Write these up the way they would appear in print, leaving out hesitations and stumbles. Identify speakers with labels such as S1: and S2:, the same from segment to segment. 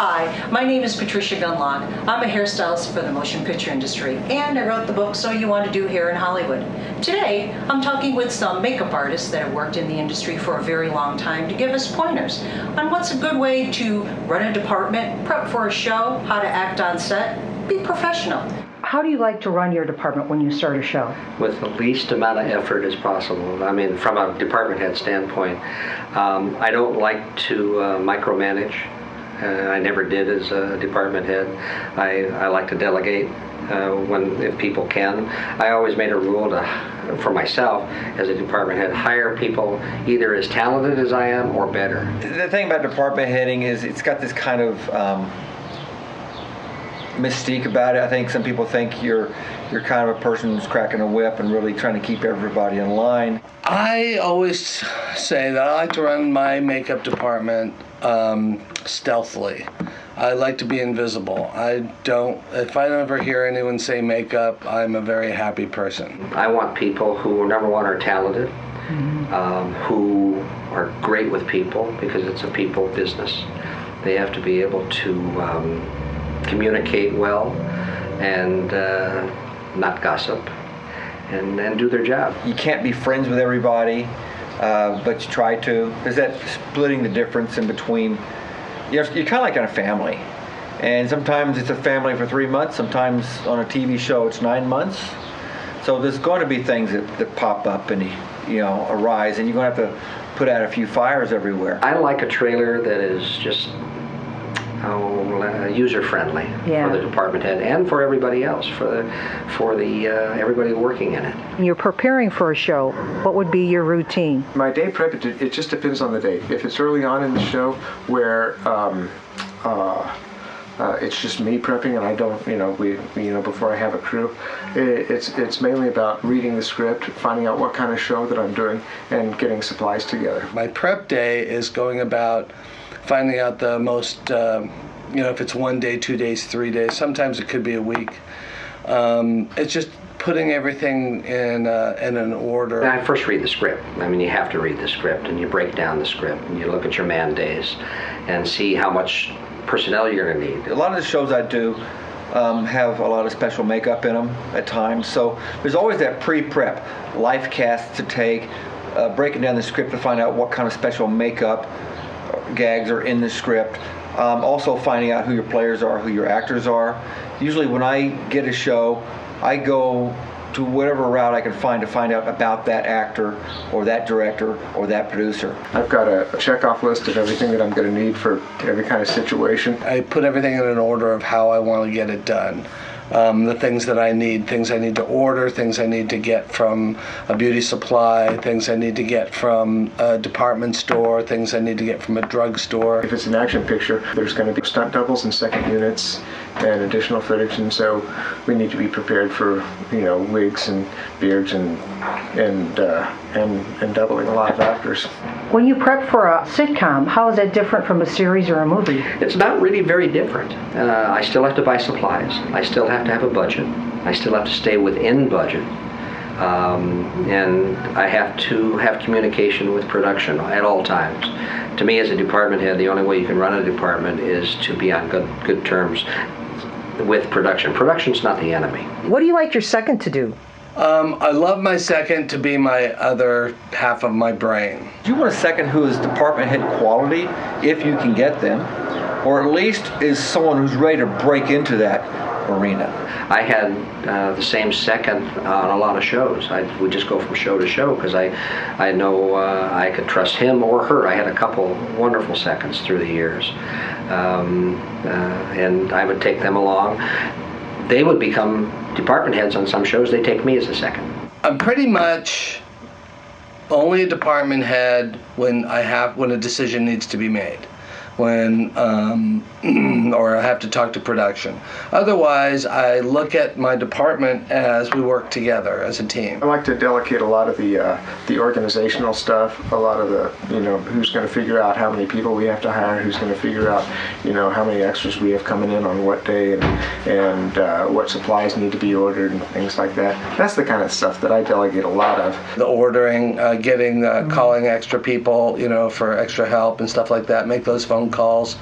S1: Hi, my name is Patricia Gundlach. I'm a hairstylist for the motion picture industry, and I wrote the book So You Want to Do Hair in Hollywood. Today, I'm talking with some makeup artists that have worked in the industry for a very long time to give us pointers on what's a good way to run a department, prep for a show, how to act on set, be professional. How do you like to run your department when you start a show?
S2: With the least amount of effort as possible. I mean, from a department head standpoint, I don't like to micromanage. I never did as a department head. I like to delegate if people can. I always made a rule for myself as a department head, hire people either as talented as I am or better.
S3: The thing about department heading is it's got this kind of mystique about it. I think some people think you're kind of a person who's cracking a whip and really trying to keep everybody in line.
S4: I always say that I like to run my makeup department stealthily. I like to be invisible. If I ever hear anyone say makeup, I'm a very happy person.
S2: I want people who, number one, are talented, who are great with people, because it's a people business. They have to be able to communicate well and not gossip and do their job.
S3: You can't be friends with everybody, but you try to. There's that splitting the difference in between. You're kind of like in a family, and sometimes it's a family for 3 months, sometimes on a TV show it's 9 months. So there's going to be things that pop up and arise, and you're going to have to put out a few fires everywhere.
S2: I like a trailer that is just user-friendly for the department head and for everybody else, for everybody working in it.
S1: You're preparing for a show. What would be your routine?
S5: My day prep, it just depends on the day. If it's early on in the show where it's just me prepping and I don't, before I have a crew, it's mainly about reading the script, finding out what kind of show that I'm doing, and getting supplies together.
S4: My prep day is going about finding out the most, if it's 1 day, 2 days, 3 days, sometimes it could be a week. It's just putting everything in an order.
S2: I first read the script. I mean, you have to read the script, and you break down the script, and you look at your man days and see how much personnel you're going to need.
S3: A lot of the shows I do have a lot of special makeup in them at times, so there's always that pre-prep, life casts to take, breaking down the script to find out what kind of special makeup gags are in the script. Also finding out who your players are, who your actors are. Usually when I get a show, I go to whatever route I can find to find out about that actor or that director or that producer.
S5: I've got a check-off list of everything that I'm going to need for every kind of situation.
S4: I put everything in an order of how I want to get it done. The things that I need, things I need to order, things I need to get from a beauty supply, things I need to get from a department store, things I need to get from a drugstore.
S5: If it's an action picture, there's going to be stunt doubles and second units and additional footage, and so we need to be prepared for wigs and beards and doubling a lot of actors.
S1: When you prep for a sitcom, how is that different from a series or a movie?
S2: It's not really very different. I still have to buy supplies. I still have to have a budget. I still have to stay within budget. And I have to have communication with production at all times. To me, as a department head, the only way you can run a department is to be on good terms with production. Production's not the enemy.
S1: What do you like your second to do?
S4: I love my second to be my other half of my brain.
S3: Do you want a second who is department head quality, if you can get them, or at least is someone who's ready to break into that arena?
S2: I had the same second on a lot of shows. We just go from show to show because I know I could trust him or her. I had a couple wonderful seconds through the years, and I would take them along. They would become department heads on some shows. They take me as a second.
S4: I'm pretty much only a department head when a decision needs to be made. Or I have to talk to production. Otherwise, I look at my department as we work together as a team.
S5: I like to delegate a lot of the organizational stuff, a lot of the, who's going to figure out how many people we have to hire, who's going to figure out, how many extras we have coming in on what day, and what supplies need to be ordered and things like that. That's the kind of stuff that I delegate a lot of.
S4: The ordering, calling extra people, for extra help and stuff like that, make those phone calls.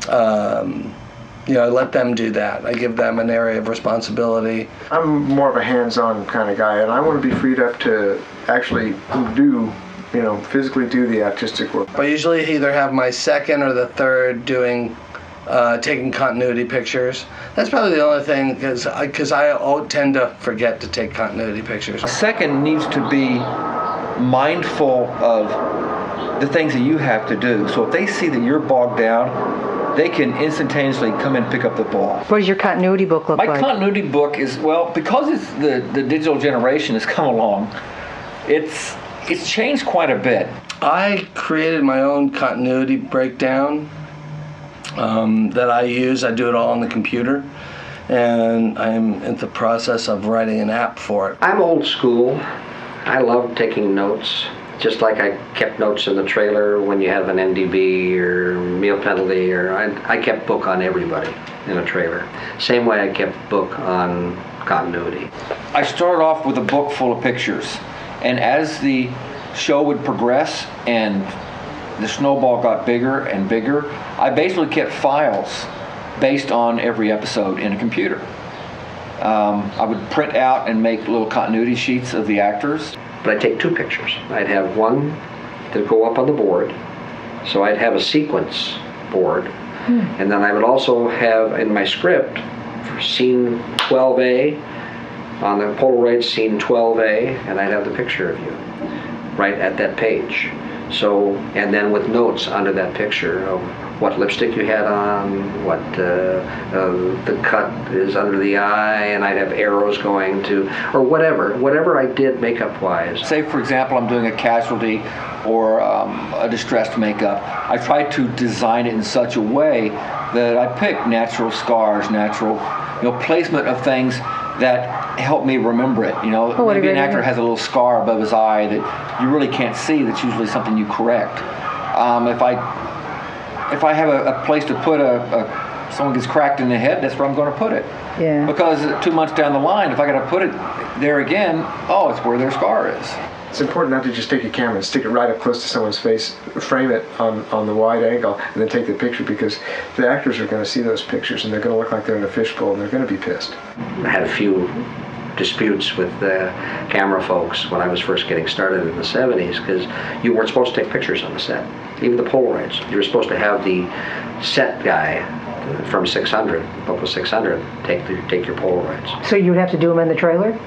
S4: I let them do that. I give them an area of responsibility.
S5: I'm more of a hands-on kind of guy, and I want to be freed up to actually do, physically do the artistic work.
S4: I usually either have my second or the third doing, taking continuity pictures. That's probably the only thing, because I tend to forget to take continuity pictures.
S3: A second needs to be mindful of the things that you have to do. So if they see that you're bogged down, they can instantaneously come in and pick up the ball.
S1: What does your continuity book look like?
S3: My continuity book is, because it's the digital generation has come along, it's changed quite a bit.
S4: I created my own continuity breakdown that I use. I do it all on the computer, and I'm in the process of writing an app for it.
S2: I'm old school. I love taking notes. Just like I kept notes in the trailer when you have an NDB or meal penalty, or I kept book on everybody in a trailer. Same way I kept book on continuity.
S3: I started off with a book full of pictures, and as the show would progress and the snowball got bigger and bigger, I basically kept files based on every episode in a computer. I would print out and make little continuity sheets of the actors.
S2: But I'd take two pictures. I'd have one to go up on the board, so I'd have a sequence board, and then I would also have in my script for scene 12A, on the Polaroid scene 12A, and I'd have the picture of you right at that page. So, and then with notes under that picture of what lipstick you had on, what the cut is under the eye, and I'd have arrows going to, or whatever I did makeup-wise.
S3: Say, for example, I'm doing a casualty or a distressed makeup. I try to design it in such a way that I pick natural scars, natural, placement of things that help me remember it. Maybe an actor has a little scar above his eye that you really can't see. That's usually something you correct. If I have a place to put someone gets cracked in the head, that's where I'm going to put it.
S1: Yeah.
S3: Because 2 months down the line, if I got to put it there again, it's where their scar is.
S5: It's important not to just take a camera and stick it right up close to someone's face, frame it on the wide angle, and then take the picture, because the actors are going to see those pictures and they're going to look like they're in a fishbowl and they're going to be pissed.
S2: I had a few disputes with the camera folks when I was first getting started in the 70s, because you weren't supposed to take pictures on the set. Even the Polaroids. You were supposed to have the set guy from 600, local 600, take your Polaroids.
S1: So you would have to do them in the trailer?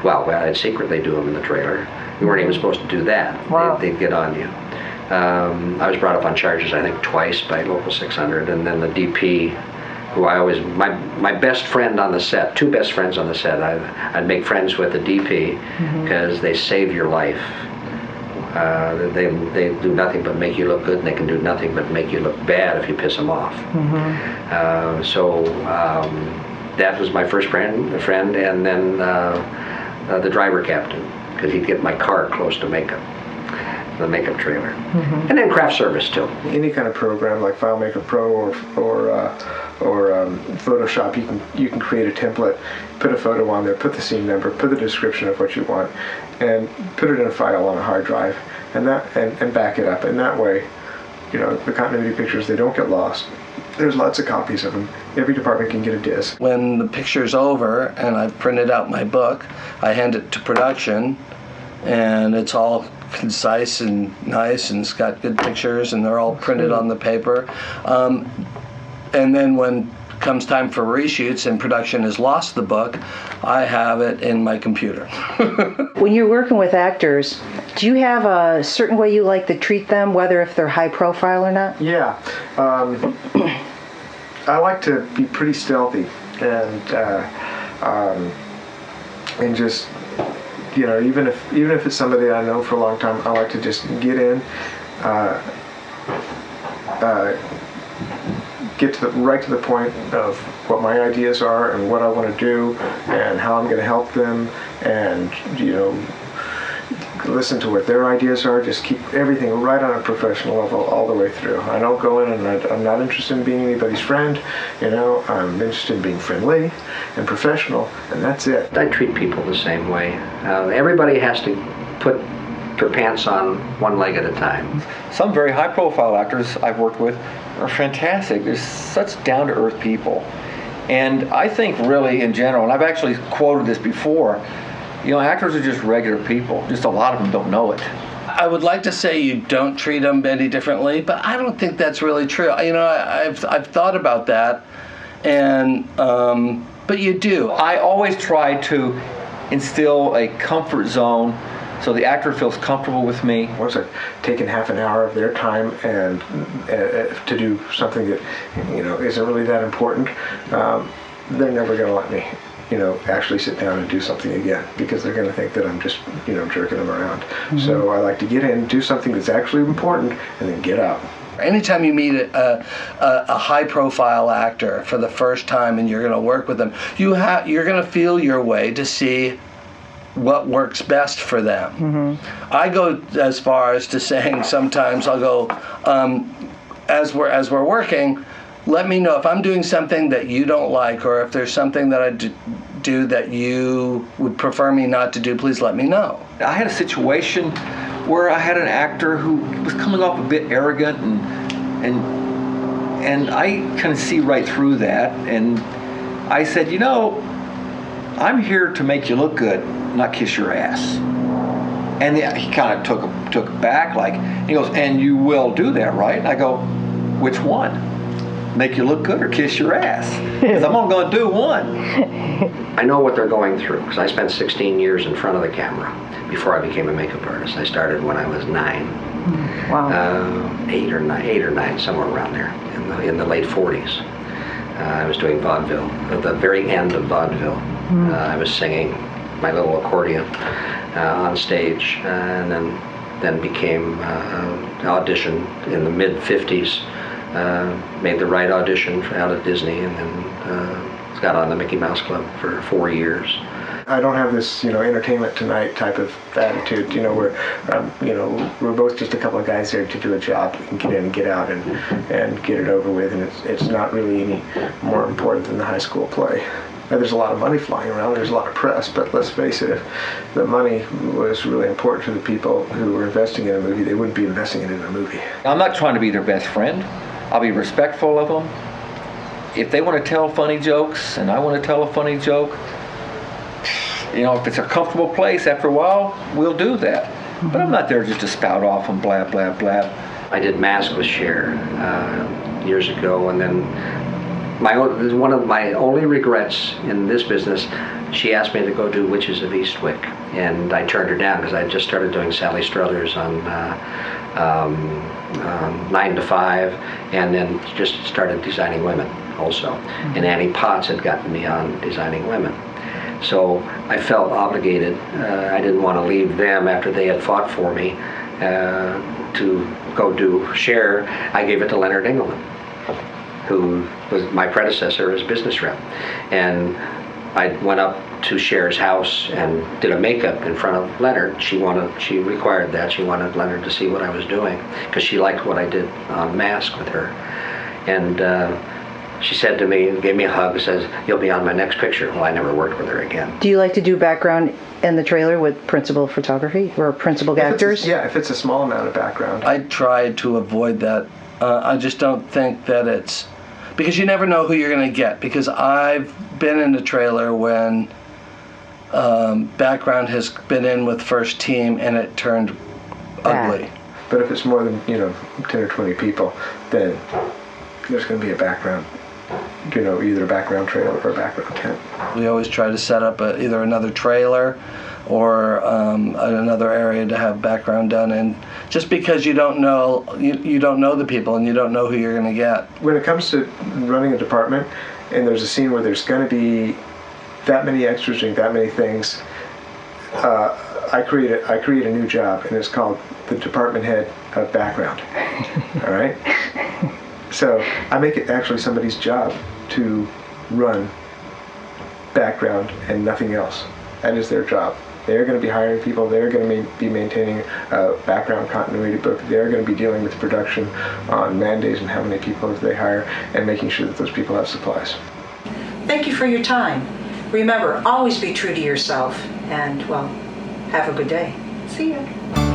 S2: Well, I'd secretly do them in the trailer. You weren't even supposed to do that.
S1: Wow.
S2: They'd get on you. I was brought up on charges, I think, twice by local 600, and then the DP, who my best friend on the set, two best friends on the set, I'd make friends with the DP because they save your life. They do nothing but make you look good, and they can do nothing but make you look bad if you piss them off. That was my first friend, and then the driver captain, because he'd get my car close to the makeup trailer. And then craft service too.
S5: Any kind of program like FileMaker Pro or Photoshop, you can create a template, put a photo on there, put the scene number, put the description of what you want, and put it in a file on a hard drive, and back it up. And that way, the continuity pictures, they don't get lost. There's lots of copies of them. Every department can get a disc.
S4: When the picture's over and I've printed out my book, I hand it to production, and it's all concise and nice, and it's got good pictures, and they're all printed on the paper. And then when it comes time for reshoots and production has lost the book, I have it in my computer.
S1: When you're working with actors, do you have a certain way you like to treat them, whether if they're high profile or not?
S5: Yeah. I like to be pretty stealthy and just, even if it's somebody I know for a long time, I like to just get in, get right to the point of what my ideas are and what I want to do and how I'm going to help them, and listen to what their ideas are. Just keep everything right on a professional level all the way through. I don't go in and I'm not interested in being anybody's friend. I'm interested in being friendly and professional, and that's it.
S2: I treat people the same way. Everybody has to put their pants on one leg at a time.
S3: Some very high-profile actors I've worked with are fantastic. They're such down-to-earth people. And I think really in general, and I've actually quoted this before, actors are just regular people. Just a lot of them don't know it.
S4: I would like to say you don't treat them any differently, but I don't think that's really true. I've thought about that, and but you do.
S3: I always try to instill a comfort zone so the actor feels comfortable with me.
S5: Once I've taken half an hour of their time and to do something that isn't really that important, they're never going to let me actually sit down and do something again, because they're going to think that I'm just jerking them around. Mm-hmm. So I like to get in, do something that's actually important, and then get out.
S4: Anytime you meet a high-profile actor for the first time and you're going to work with them, you're going to feel your way to see what works best for them. Mm-hmm. I go as far as to saying sometimes I'll go, as we're working, let me know if I'm doing something that you don't like, or if there's something that I do that you would prefer me not to do, please let me know.
S3: I had a situation where I had an actor who was coming off a bit arrogant, and I kind of see right through that, and I said, I'm here to make you look good, not kiss your ass. And he kind of took it back, he goes, and you will do that, right? And I go, which one? Make you look good or kiss your ass? Because I'm only going to do one.
S2: I know what they're going through, because I spent 16 years in front of the camera before I became a makeup artist. I started when I was 9.
S1: Wow.
S2: 8 or 9, somewhere around there, in the late 40s. I was doing vaudeville, at the very end of vaudeville. I was singing my little accordion on stage, and then became auditioned in the mid-50s. Made the right audition out at Disney, and then got on the Mickey Mouse Club for 4 years.
S5: I don't have this, entertainment tonight type of attitude, where, we're both just a couple of guys there to do a job. We can get in and get out and get it over with, and it's not really any more important than the high school play. Now, there's a lot of money flying around, there's a lot of press, but let's face it, if the money was really important to the people who were investing in a movie, they wouldn't be investing it in a movie. I'm
S3: not trying to be their best friend. I'll be respectful of them. If they want to tell funny jokes and I want to tell a funny joke, if it's a comfortable place, after a while, we'll do that. But I'm not there just to spout off and blab, blab, blab.
S2: I did Mask with Cher years ago, and then one of my only regrets in this business, she asked me to go do Witches of Eastwick, and I turned her down because I just started doing Sally Struthers on 9 to 5, and then just started designing women also. And Annie Potts had gotten me on designing women. So I felt obligated. I didn't want to leave them after they had fought for me to go do Cher. I gave it to Leonard Engelman, who was my predecessor as business rep. And I went up to Cher's house and did a makeup in front of Leonard. She required that. She wanted Leonard to see what I was doing because she liked what I did on Mask with her. And she said to me, gave me a hug, says, "You'll be on my next picture." Well, I never worked with her again.
S1: Do you like to do background in the trailer with principal photography or principal actors?
S5: If it's a small amount of background.
S4: I tried to avoid that. I just don't think that it's, because you never know who you're going to get. Because I've been in a trailer when background has been in with first team and it turned ugly.
S5: But if it's more than 10 or 20 people, then there's going to be a background. Either a background trailer or a background tent.
S4: We always try to set up either another trailer or another area to have background done in, just because you don't know the people and you don't know who you're going to get.
S5: When it comes to running a department and there's a scene where there's going to be that many extras doing that many things, I create a new job, and it's called the department head of background. All right. So I make it actually somebody's job to run background and nothing else. That is their job. They're going to be hiring people. They're going to be maintaining a background continuity book. They're going to be dealing with production on man days and how many people they hire, and making sure that those people have supplies.
S1: Thank you for your time. Remember, always be true to yourself, and, well, have a good day. See ya.